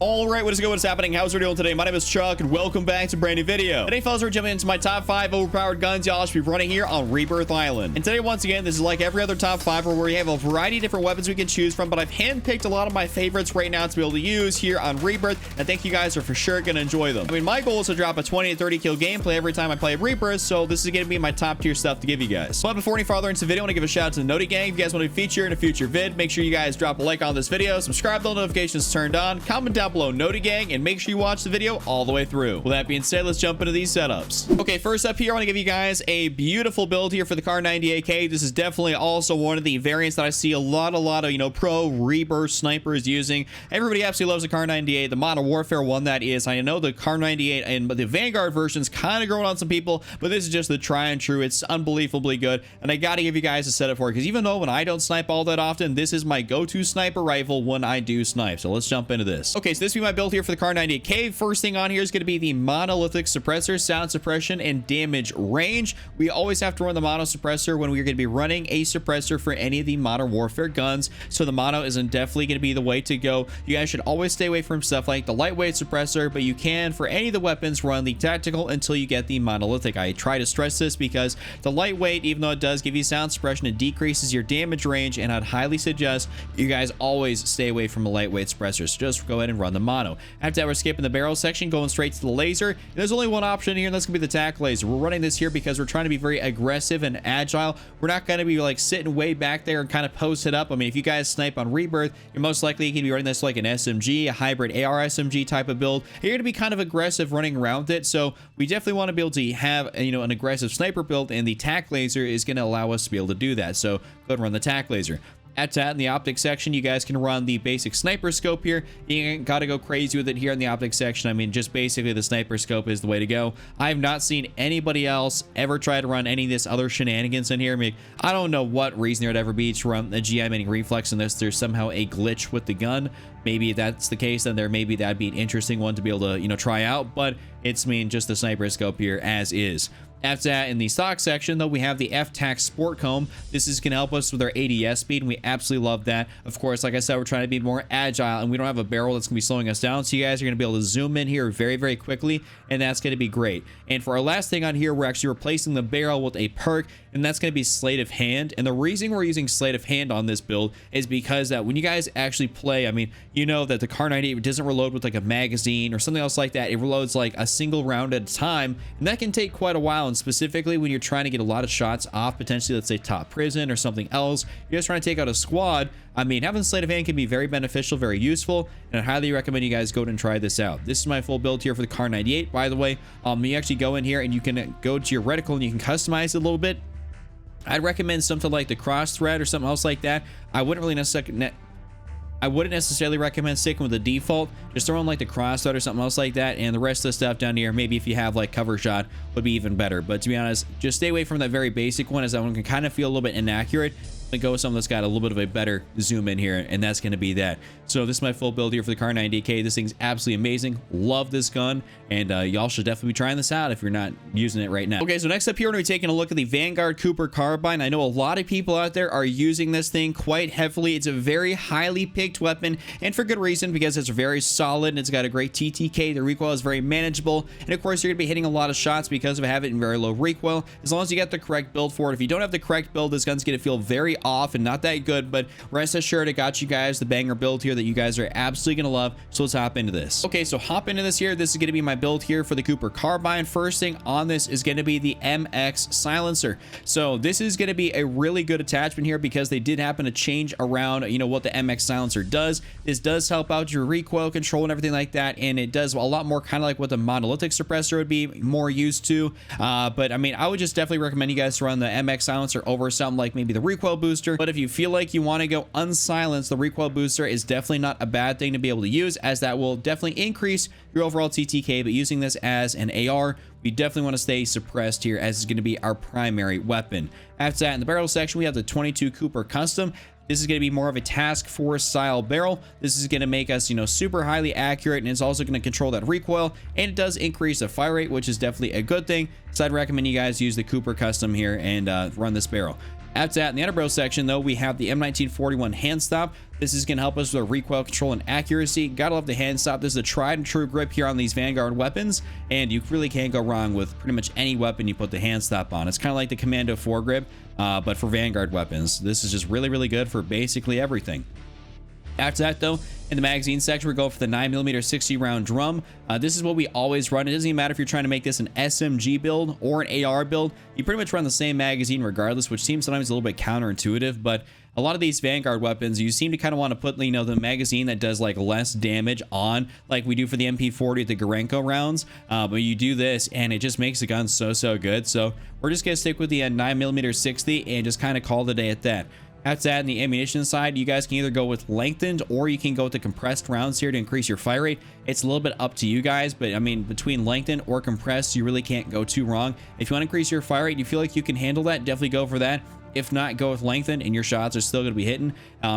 All right, what is going on? What's happening? How's it doing today? My name is Chuck, and welcome back to a brand new video. Today, fellas, we're jumping into my top 5 overpowered guns y'all should be running here on Rebirth Island. And today, once again, this is like every other top 5 where we have a variety of different weapons we can choose from, but I've handpicked a lot of my favorites right now to be able to use here on Rebirth, and I think you guys are for sure going to enjoy them. I mean, my goal is to drop a 20 to 30 kill gameplay every time I play Rebirth, so this is going to be my top tier stuff to give you guys. But before any farther into the video, I want to give a shout out to the Noti Gang. If you guys want to be featured in a future vid, make sure you guys drop a like on this video, subscribe, the notifications turned on, comment down below Noti Gang, and make sure you watch the video all the way through. With that being said, let's jump into these setups. Okay, first up here, I want to give you guys a beautiful build here for the Kar98K. This is definitely also one of the variants that I see a lot of, pro Rebirth snipers using. Everybody absolutely loves the Kar98, the Modern Warfare one that is. I know the Kar98 and the Vanguard version's kind of growing on some people, but this is just the try and true. It's unbelievably good, and I got to give you guys a setup for it, because even though when I don't snipe all that often, this is my go-to sniper rifle when I do snipe. So let's jump into this. Okay, so this will be my build here for the Kar98K. First thing on here is going to be the monolithic suppressor, sound suppression, and damage range. We always have to run the mono suppressor when we're going to be running a suppressor for any of the Modern Warfare guns, so the mono isn't definitely going to be the way to go. You guys should always stay away from stuff like the lightweight suppressor, but you can, for any of the weapons, run the tactical until you get the monolithic. I try to stress this because the lightweight, even though it does give you sound suppression, it decreases your damage range, and I'd highly suggest you guys always stay away from a lightweight suppressor, so just go ahead and run the mono. After that, we're skipping the barrel section, going straight to the laser. There's only one option here, and that's gonna be the tac laser. We're running this here because we're trying to be very aggressive and agile. We're not gonna be like sitting way back there and kind of posted up. I mean, if you guys snipe on Rebirth, you're most likely gonna be running this like an SMG, a hybrid AR SMG type of build. You're gonna be kind of aggressive running around with it, so we definitely want to be able to have an aggressive sniper build, and the tac laser is gonna allow us to be able to do that. So go ahead and run the tac laser. At that, in the optic section, you guys can run the basic sniper scope here. You gotta go crazy with it here in the optic section. I mean, just basically the sniper scope is the way to go. I have not seen anybody else ever try to run any of this other shenanigans in here. I mean, I don't know what reason there'd ever be to run the GI mini reflex in this. There's somehow a glitch with the gun. Maybe if that's the case, then maybe that'd be an interesting one to be able to, try out, but it's just the sniper scope here as is. After that, in the stock section, though, we have the F-Tac Sport Comb. This is going to help us with our ADS speed, and we absolutely love that. Of course, like I said, we're trying to be more agile, and we don't have a barrel that's going to be slowing us down, so you guys are going to be able to zoom in here very, very quickly, and that's going to be great. And for our last thing on here, we're actually replacing the barrel with a perk, and that's going to be Sleight of Hand. And the reason we're using Sleight of Hand on this build is because that when you guys actually play, I mean, you know that the Kar98 doesn't reload with like a magazine or something else like that. It reloads like a single round at a time, and that can take quite a while. And specifically when you're trying to get a lot of shots off, potentially, let's say top prison or something else, you're just trying to take out a squad. I mean, having Sleight of Hand can be very beneficial, very useful, and I highly recommend you guys go and try this out. This is my full build here for the Kar98. By the way, you actually go in here and you can go to your reticle and you can customize it a little bit. I'd recommend something like the cross thread or something else like that. I wouldn't necessarily recommend sticking with the default. Just throw in like the cross thread or something else like that, and the rest of the stuff down here, maybe if you have like cover shot, would be even better. But to be honest, just stay away from that very basic one, as that one can kind of feel a little bit inaccurate. And go with something that's got a little bit of a better zoom in here, and that's going to be that. So this is my full build here for the Kar98K. This thing's absolutely amazing. Love this gun, and y'all should definitely be trying this out if you're not using it right now. Okay, so next up here, we're going to be taking a look at the Vanguard Cooper Carbine. I know a lot of people out there are using this thing quite heavily. It's a very highly picked weapon, and for good reason, because it's very solid and it's got a great TTK. The recoil is very manageable, and of course, you're going to be hitting a lot of shots because of having it in very low recoil, as long as you get the correct build for it. If you don't have the correct build, this gun's going to feel very off and not that good, but rest assured, I got you guys the banger build here that you guys are absolutely gonna love. So let's hop into this. Okay, so hop into this here. This is gonna be my build here for the Cooper Carbine. First thing on this is gonna be the MX silencer. So this is gonna be a really good attachment here because they did happen to change around what the MX silencer does. This does help out your recoil control and everything like that, and it does a lot more kind of like what the monolithic suppressor would be more used to. But I mean, I would just definitely recommend you guys to run the MX silencer over something like maybe the recoil booster. But if you feel like you want to go unsilenced, the recoil booster is definitely not a bad thing to be able to use, as that will definitely increase your overall TTK. But using this as an AR, we definitely want to stay suppressed here, as it's going to be our primary weapon. After that, in the barrel section, we have the 22 Cooper Custom. This is going to be more of a task force style barrel. This is going to make us, super highly accurate, and it's also going to control that recoil, and it does increase the fire rate, which is definitely a good thing. So I'd recommend you guys use the Cooper Custom here and run this barrel. After that, in the underbarrel section, though, we have the M1941 hand stop. This is going to help us with recoil control and accuracy. Gotta love the hand stop. This is a tried and true grip here on these Vanguard weapons, and you really can't go wrong with pretty much any weapon you put the hand stop on. It's kind of like the Commando foregrip, but for Vanguard weapons. This is just really, really good for basically everything. After that, though, in the magazine section, we go for the 9mm 60 round drum. This is what we always run. It doesn't even matter if you're trying to make this an SMG build or an AR build. You pretty much run the same magazine regardless, which seems sometimes a little bit counterintuitive, but a lot of these Vanguard weapons, you seem to kind of want to put, you know, the magazine that does like less damage on, like we do for the MP40 at the Gorenko rounds. But you do this and it just makes the gun so good. So we're just gonna stick with the 9mm 60 and just kind of call the day at that. After that, on the ammunition side, you guys can either go with lengthened or you can go with the compressed rounds here to increase your fire rate. It's a little bit up to you guys, but I mean, between lengthened or compressed, you really can't go too wrong. If you want to increase your fire rate, you feel like you can handle that, definitely go for that. If not, go with lengthened and your shots are still going to be hitting.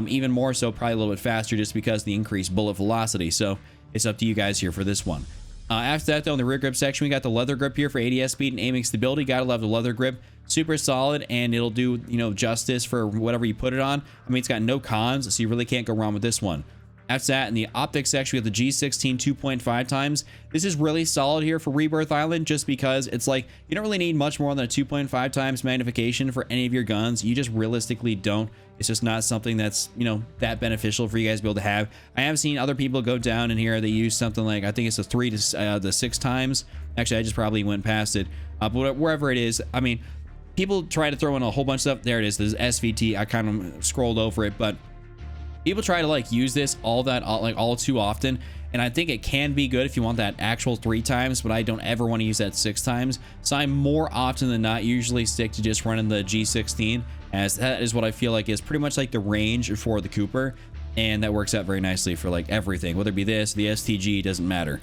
Even more so, probably a little bit faster just because of the increased bullet velocity. So it's up to you guys here for this one. After that, though, in the rear grip section, we got the leather grip here for ADS speed and aiming stability. Gotta love the leather grip. Super solid, and it'll do, you know, justice for whatever you put it on. I mean, it's got no cons, so you really can't go wrong with this one. After that, in the optic section, we have the G16 2.5 times. This is really solid here for Rebirth Island, just because it's like you don't really need much more than a 2.5 times magnification for any of your guns. You just realistically don't. It's just not something that's, you know, that beneficial for you guys to be able to have. I have seen other people go down in here. They use something like, I think it's a 3 to 6 times. Actually, I just probably went past it. But wherever it is, I mean, people try to throw in a whole bunch of stuff. There it is. This is SVT. I kind of scrolled over it, but people try to like use this all too often, and I think it can be good if you want that actual 3 times, but I don't ever want to use that 6 times. So I more often than not usually stick to just running the G16, as that is what I feel like is pretty much like the range for the Cooper, and that works out very nicely for like everything, whether it be this, the STG, doesn't matter.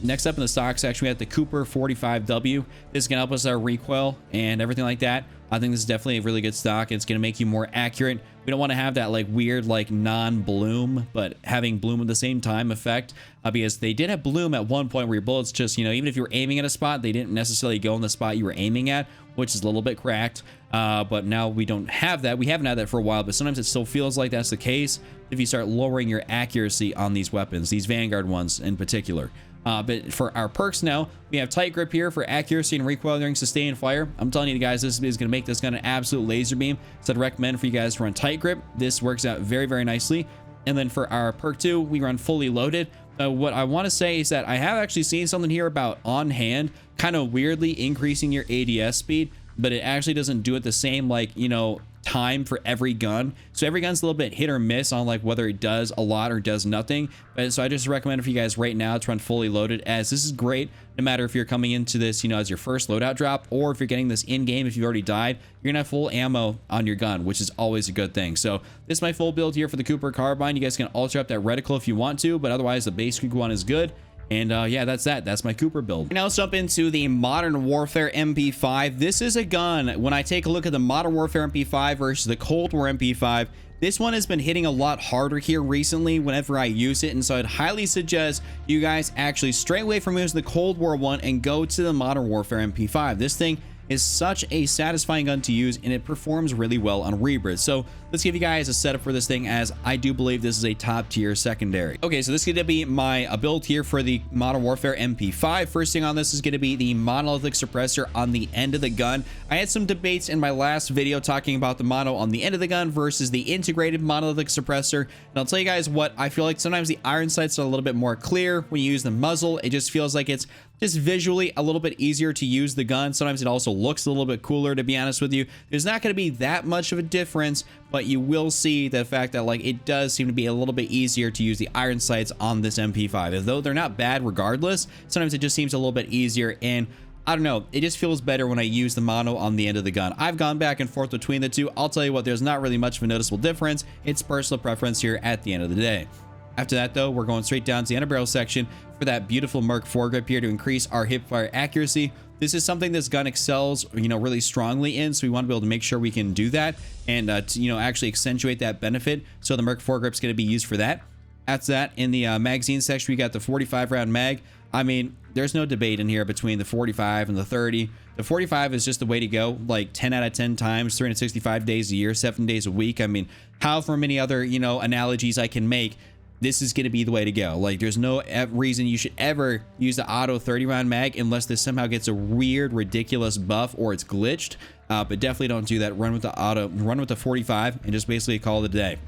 Next up in the stock section, we have the Cooper 45W. This is gonna help us our recoil and everything like that. I think this is definitely a really good stock. It's gonna make you more accurate. We don't want to have that like weird like non-bloom, but having bloom at the same time effect, because they did have bloom at one point where your bullets just, you know, even if you were aiming at a spot, they didn't necessarily go in the spot you were aiming at, which is a little bit cracked. But now we don't have that. We haven't had that for a while, but sometimes it still feels like that's the case if you start lowering your accuracy on these weapons, these Vanguard ones in particular. But for our perks now, we have tight grip here for accuracy and recoil during sustained fire. I'm telling you guys, this is going to make this gun an absolute laser beam. So I'd recommend for you guys to run tight grip. This works out very nicely. And then for our perk 2, we run fully loaded. What I want to say is that I have actually seen something here about on hand kind of weirdly increasing your ADS speed, but it actually doesn't do it the same, like, you know, time for every gun. So every gun's a little bit hit or miss on like whether it does a lot or does nothing. So I just recommend for you guys right now to run fully loaded, as this is great no matter if you're coming into this, you know, as your first loadout drop, or if you're getting this in game. If you've already died, you're gonna have full ammo on your gun, which is always a good thing. So this is my full build here for the Cooper carbine. You guys can alter up that reticle if you want to, but otherwise the basic one is good. And yeah, that's my Cooper build. Now let's jump into the Modern Warfare MP5. This is a gun, when I take a look at the Modern Warfare MP5 versus the Cold War MP5, this one has been hitting a lot harder here recently whenever I use it, and so I'd highly suggest you guys actually stray away from using the Cold War one and go to the Modern Warfare MP5. This thing is such a satisfying gun to use, and it performs really well on Rebirth. So let's give you guys a setup for this thing, as I do believe this is a top tier secondary. Okay, so this is going to be my build here for the Modern Warfare MP5. First thing on this is going to be the monolithic suppressor on the end of the gun. I had some debates in my last video talking about the mono on the end of the gun versus the integrated monolithic suppressor, and I'll tell you guys what I feel like. Sometimes the iron sights are a little bit more clear when you use the muzzle. It just feels like it's just visually a little bit easier to use the gun. Sometimes it also looks a little bit cooler, to be honest with you. There's not going to be that much of a difference, but you will see the fact that like it does seem to be a little bit easier to use the iron sights on this MP5. Though they're not bad regardless, sometimes it just seems a little bit easier, and I don't know, it just feels better when I use the mono on the end of the gun. I've gone back and forth between the two. I'll tell you what, there's not really much of a noticeable difference. It's personal preference here at the end of the day. After that, though, we're going straight down to the underbarrel section for that beautiful Merc foregrip here to increase our hip fire accuracy. This is something this gun excels, you know, really strongly in, so we want to be able to make sure we can do that and, you know, actually accentuate that benefit. So the Merc foregrip is going to be used for that. After that, in the magazine section, we got the 45 round mag. I mean, there's no debate in here between the 45 and the 30. The 45 is just the way to go, like 10 out of 10 times, 365 days a year, 7 days a week. I mean, however many other, you know, analogies I can make, this is going to be the way to go. Like, there's no reason you should ever use the auto 30 round mag unless this somehow gets a weird, ridiculous buff or it's glitched. But definitely don't do that. Run with the auto, run with the 45 and just basically call it a day.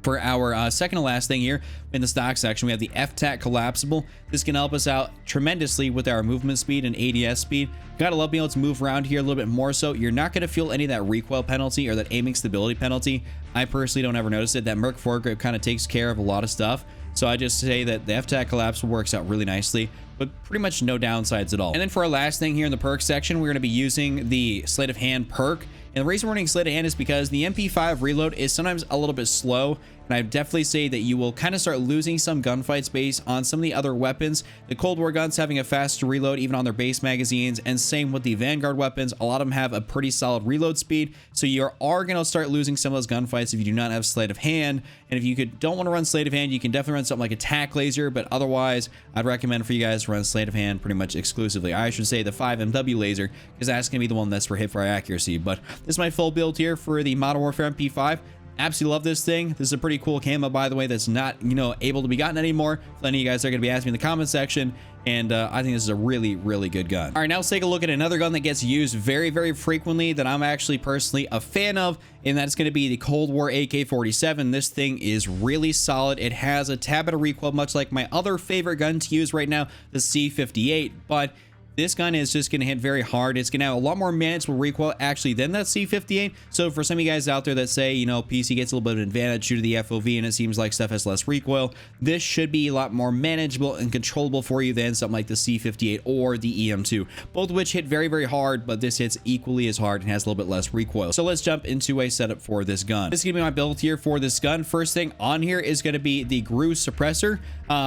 For our second to last thing here in the stock section, we have the FTAC collapsible. This can help us out tremendously with our movement speed and ADS speed. Gotta love being able to move around here a little bit more, so you're not going to feel any of that recoil penalty or that aiming stability penalty. I personally don't ever notice it. That Merc foregrip kind of takes care of a lot of stuff. So I just say that the FTAC collapsible works out really nicely, but pretty much no downsides at all. And then for our last thing here in the perk section, we're going to be using the sleight of hand perk. And the reason we're running sleight of hand is because the MP5 reload is sometimes a little bit slow. And I definitely say that you will kind of start losing some gunfights based on some of the other weapons. The Cold War guns having a faster reload even on their base magazines, and same with the Vanguard weapons. A lot of them have a pretty solid reload speed, so you are going to start losing some of those gunfights if you do not have sleight of hand. And if you don't want to run sleight of hand, you can definitely run something like attack laser, but otherwise I'd recommend for you guys to run sleight of hand pretty much exclusively. I should say the 5MW laser, because that's going to be the one that's for hip fire accuracy. But this is my full build here for the Modern Warfare MP5. Absolutely love this thing. This is a pretty cool camo, by the way, that's not, you know, able to be gotten anymore. Plenty of you guys are going to be asking me in the comment section, and I think this is a really, really good gun. All right, now let's take a look at another gun that gets used very, very frequently that I'm actually personally a fan of, and that's going to be the Cold War AK-47. This thing is really solid. It has a tad bit of recoil, much like my other favorite gun to use right now, the C58, but this gun is just going to hit very hard. It's going to have a lot more manageable recoil actually than that C58. So for some of you guys out there that say, you know, PC gets a little bit of an advantage due to the FOV and it seems like stuff has less recoil, this should be a lot more manageable and controllable for you than something like the C58 or the EM2, both of which hit very, very hard, but this hits equally as hard and has a little bit less recoil. So let's jump into a setup for this gun. This is going to be my build here for this gun. First thing on here is going to be the GRU suppressor.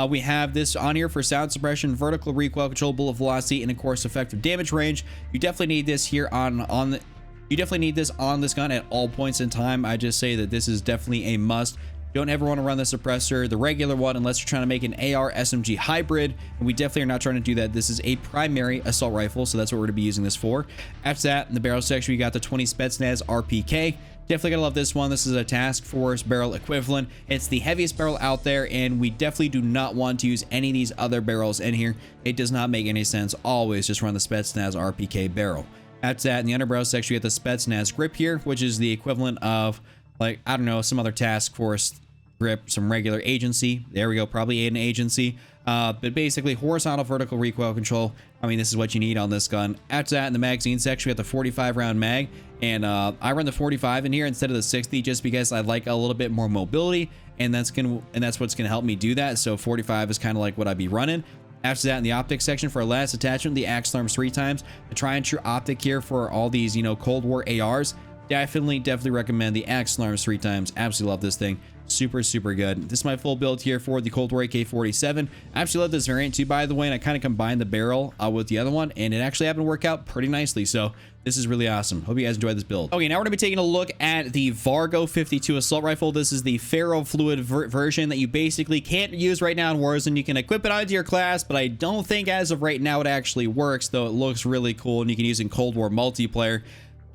We have this on here for sound suppression, vertical recoil control, bullet velocity, and of course effective damage range. You definitely need this here you definitely need this on this gun at all points in time. I just say that this is definitely a must. Don't ever want to run the suppressor, the regular one, unless you're trying to make an AR SMG hybrid, and we definitely are not trying to do that. This is a primary assault rifle, so that's what we're going to be using this for. After that, in the barrel section, we got the 20 Spetsnaz RPK. Definitely gonna love this one. This is a task force barrel equivalent. It's the heaviest barrel out there, and we definitely do not want to use any of these other barrels in here. It does not make any sense. Always just run the Spetsnaz RPK barrel. After that, in the underbarrel section, we get the Spetsnaz grip here, which is the equivalent of, like, I don't know, some other task force grip, some regular agency. There we go, probably an agency. But basically horizontal vertical recoil control. I mean, this is what you need on this gun. After that, in the magazine section, we got the 45 round mag, and I run the 45 in here instead of the 60 just because I like a little bit more mobility, and that's what's gonna help me do that. So 45 is kind of like what I'd be running. After that, in the optic section for our last attachment, the Axe Alarms 3 times. A tried and true optic here for all these, you know, Cold War ARs. Definitely recommend the Axe Alarms 3 times. Absolutely love this thing. Super good. This is my full build here for the Cold War AK-47. I absolutely love this variant too, by the way, and I kind of combined the barrel with the other one, and it actually happened to work out pretty nicely. So this is really awesome. Hope you guys enjoyed this build. Okay, now we're gonna be taking a look at the Vargo 52 assault rifle. This is the ferrofluid version that you basically can't use right now in Warzone. You can equip it onto your class, but I don't think as of right now it actually works, though it looks really cool, and you can use it in Cold War multiplayer.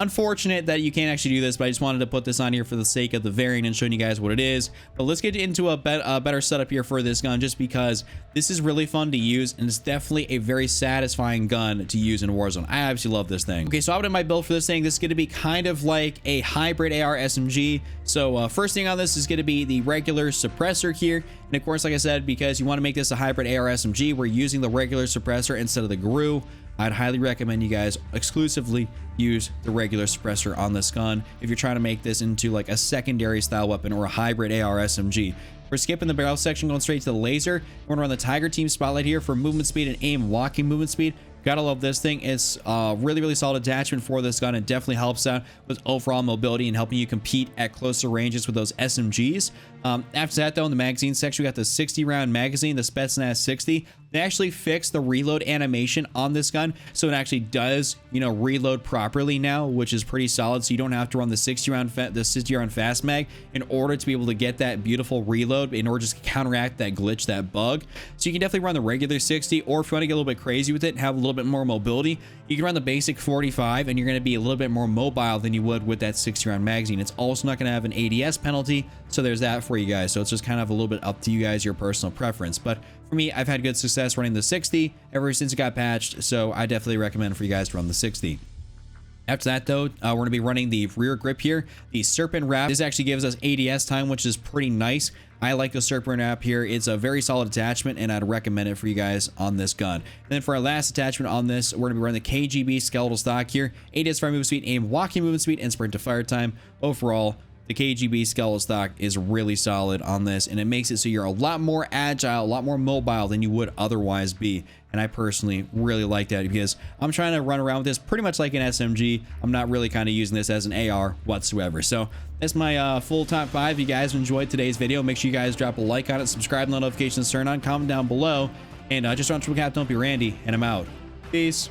Unfortunate that you can't actually do this, but I just wanted to put this on here for the sake of the variant and showing you guys what it is. But let's get into a better setup here for this gun, just because this is really fun to use, and it's definitely a very satisfying gun to use in Warzone. I absolutely love this thing. Okay, so I would have my build for this thing. This is going to be kind of like a hybrid AR SMG. So first thing on this is going to be the regular suppressor here. And of course, like I said, because you want to make this a hybrid AR SMG, we're using the regular suppressor instead of the GRU. I'd highly recommend you guys exclusively use the regular suppressor on this gun if you're trying to make this into like a secondary style weapon or a hybrid AR SMG. We're skipping the barrel section, going straight to the laser. We're gonna run the Tiger Team Spotlight here for movement speed and aim walking movement speed. Gotta love this thing. It's really, really solid attachment for this gun. It definitely helps out with overall mobility and helping you compete at closer ranges with those SMGs. After that, though, in the magazine section, we got the 60-round magazine, the Spetsnaz 60. They actually fixed the reload animation on this gun, so it actually does, you know, reload properly now, which is pretty solid. So you don't have to run the 60-round fast mag in order to be able to get that beautiful reload, in order to just counteract that glitch, that bug. So you can definitely run the regular 60, or if you want to get a little bit crazy with it and have a little bit more mobility, you can run the basic 45, and you're going to be a little bit more mobile than you would with that 60-round magazine. It's also not going to have an ADS penalty, so there's that for you guys. So it's just kind of a little bit up to you guys, your personal preference. But for me, I've had good success running the 60 ever since it got patched, so I definitely recommend for you guys to run the 60. After that, though, we're going to be running the rear grip here, the Serpent Wrap. This actually gives us ADS time, which is pretty nice. I like the Serpent Wrap here. It's a very solid attachment, and I'd recommend it for you guys on this gun. And then for our last attachment on this, we're going to be running the KGB skeletal stock here. ADS fire movement speed, aim walking movement speed, and sprint to fire time. Overall, the KGB skeletal stock is really solid on this, and it makes it so you're a lot more agile, a lot more mobile than you would otherwise be. And I personally really like that, because I'm trying to run around with this pretty much like an SMG. I'm not really kind of using this as an AR whatsoever. So that's my full top 5. If you guys enjoyed today's video, make sure you guys drop a like on it, subscribe, and the notifications turn on, comment down below, and just run Triple Cap, don't be Randy, and I'm out. Peace.